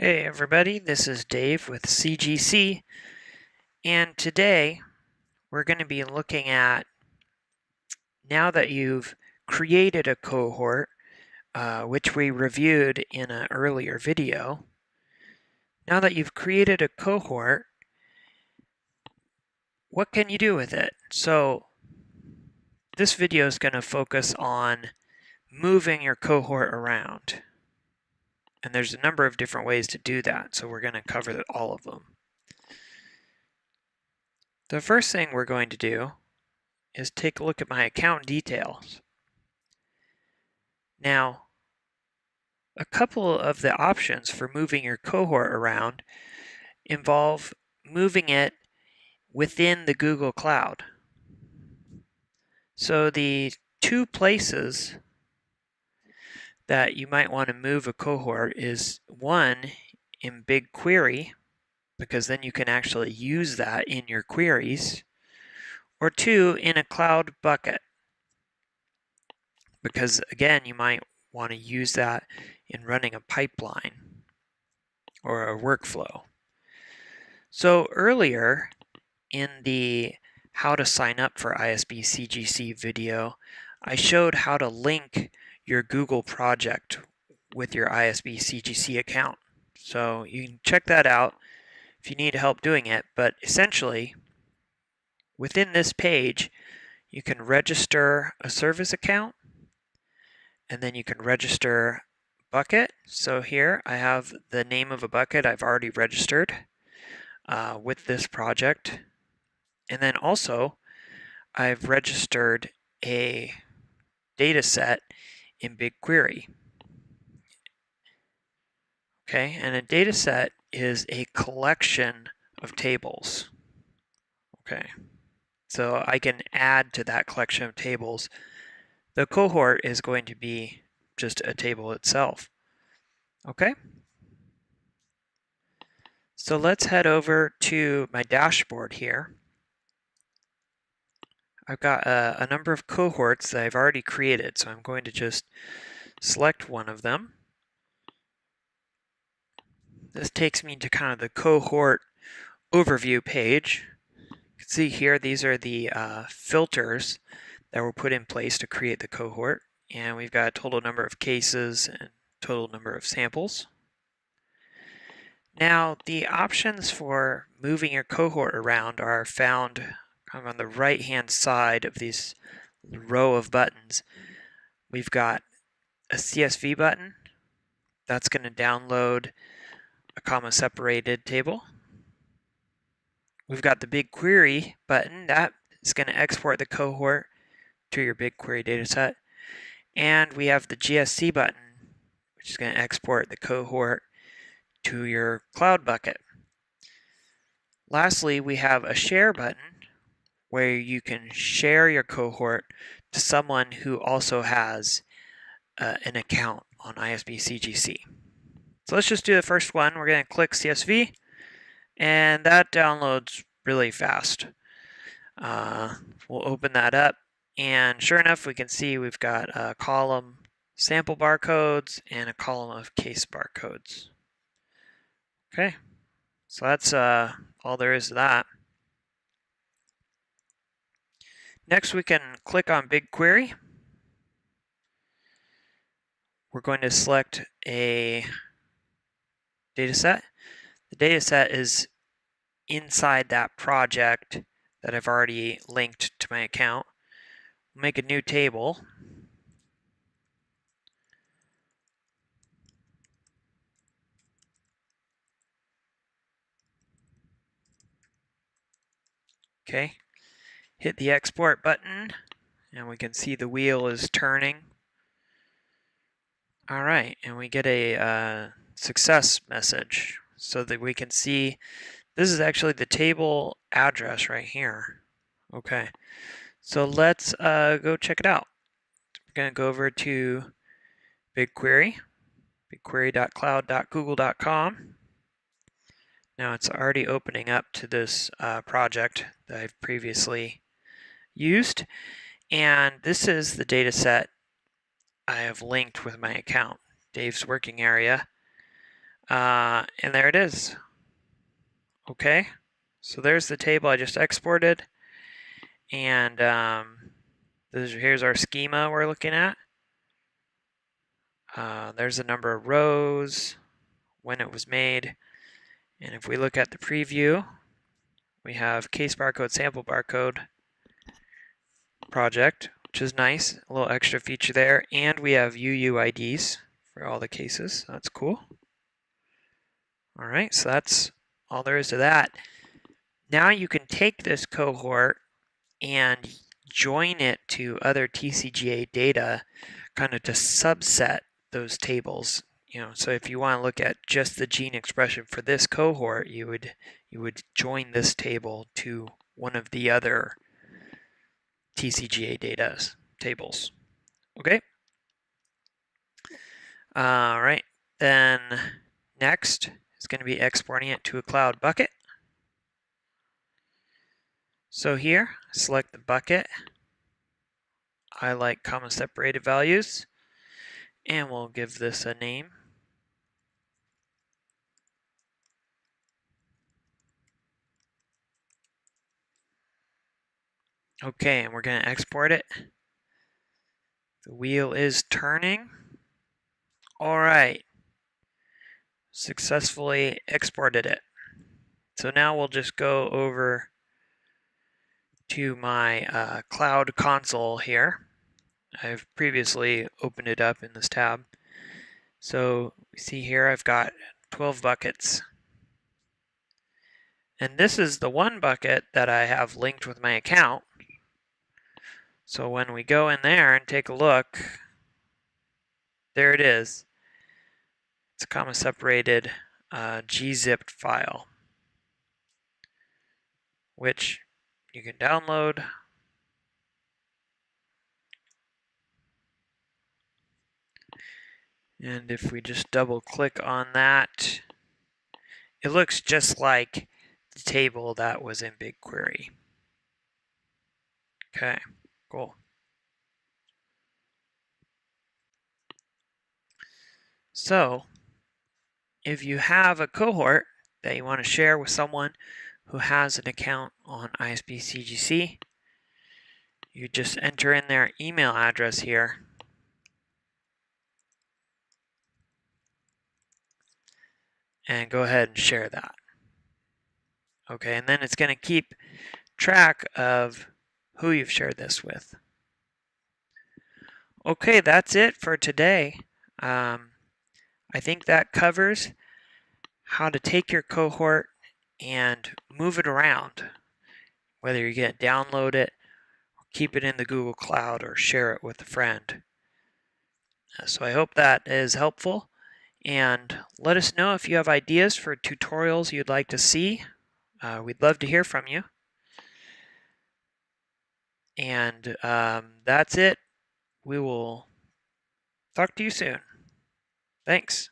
Hey everybody, this is Dave with CGC, and today we're going to be looking at, now that you've created a cohort, which we reviewed in an earlier video. Now that you've created a cohort, what can you do with it? So this video is going to focus on moving your cohort around. And there's a number of different ways to do that, so we're going to cover all of them. The first thing we're going to do is take a look at my account details. Now, a couple of the options for moving your cohort around involve moving it within the Google Cloud. So the two places that you might want to move a cohort is one in BigQuery, because then you can actually use that in your queries, or two in a cloud bucket, because again you might want to use that in running a pipeline or a workflow. So earlier in the how to sign up for ISB CGC video, I showed how to link your Google project with your ISB CGC account. So you can check that out if you need help doing it, but essentially within this page you can register a service account, and then you can register bucket. So here I have the name of a bucket I've already registered with this project. And then also I've registered a data set in BigQuery. Okay, and a data set is a collection of tables. Okay, so I can add to that collection of tables. The cohort is going to be just a table itself. Okay, so let's head over to my dashboard here. I've got a number of cohorts that I've already created, so I'm going to just select one of them. This takes me to kind of the cohort overview page. You can see here these are the filters that were put in place to create the cohort, and we've got a total number of cases and total number of samples. Now the options for moving your cohort around are found kind of on the right hand side of this row of buttons. We've got a CSV button that's going to download a comma separated table. We've got the BigQuery button that is going to export the cohort to your BigQuery dataset. And we have the GSC button, which is going to export the cohort to your cloud bucket. Lastly, we have a share button where you can share your cohort to someone who also has an account on ISB CGC. So let's just do the first one. We're going to click CSV, and that downloads really fast. We'll open that up, and sure enough, we can see we've got a column sample barcodes and a column of case barcodes. Okay, so that's all there is to that. Next, we can click on BigQuery. We're going to select a dataset. The dataset is inside that project that I've already linked to my account. We'll make a new table. Okay, hit the export button, and we can see the wheel is turning. All right, and we get a success message so that we can see this is actually the table address right here. Okay, so let's go check it out. We're going to go over to BigQuery, bigquery.cloud.google.com. Now it's already opening up to this project that I've previously used, and this is the data set I have linked with my account, Dave's working area. And there it is. Okay, so there's the table I just exported, and here's our schema we're looking at. There's the number of rows, when it was made, and if we look at the preview, we have case barcode, sample barcode project, which is nice, a little extra feature there, and we have UUIDs for all the cases. That's cool. All right, so that's all there is to that. Now you can take this cohort and join it to other TCGA data kind of to subset those tables. So if you want to look at just the gene expression for this cohort, you would join this table to one of the other TCGA data tables. Okay. All right. Then next is going to be exporting it to a cloud bucket. So here, select the bucket. I like comma separated values, and we'll give this a name. Okay, and we're going to export it. The wheel is turning. All right, successfully exported it. So now we'll just go over to my cloud console here. I've previously opened it up in this tab. So we see here I've got 12 buckets. And this is the one bucket that I have linked with my account. So when we go in there and take a look, there it is. It's a comma separated gzipped file, which you can download. And if we just double click on that, it looks just like the table that was in BigQuery. Okay, cool. So if you have a cohort that you want to share with someone who has an account on ISP CGC, you just enter in their email address here. And go ahead and share that. Okay, and then it's going to keep track of who you've shared this with. Okay, that's it for today. I think that covers how to take your cohort and move it around, whether you're going to download it, keep it in the Google Cloud, or share it with a friend. So I hope that is helpful, and let us know if you have ideas for tutorials you'd like to see. We'd love to hear from you. And that's it. We will talk to you soon. Thanks.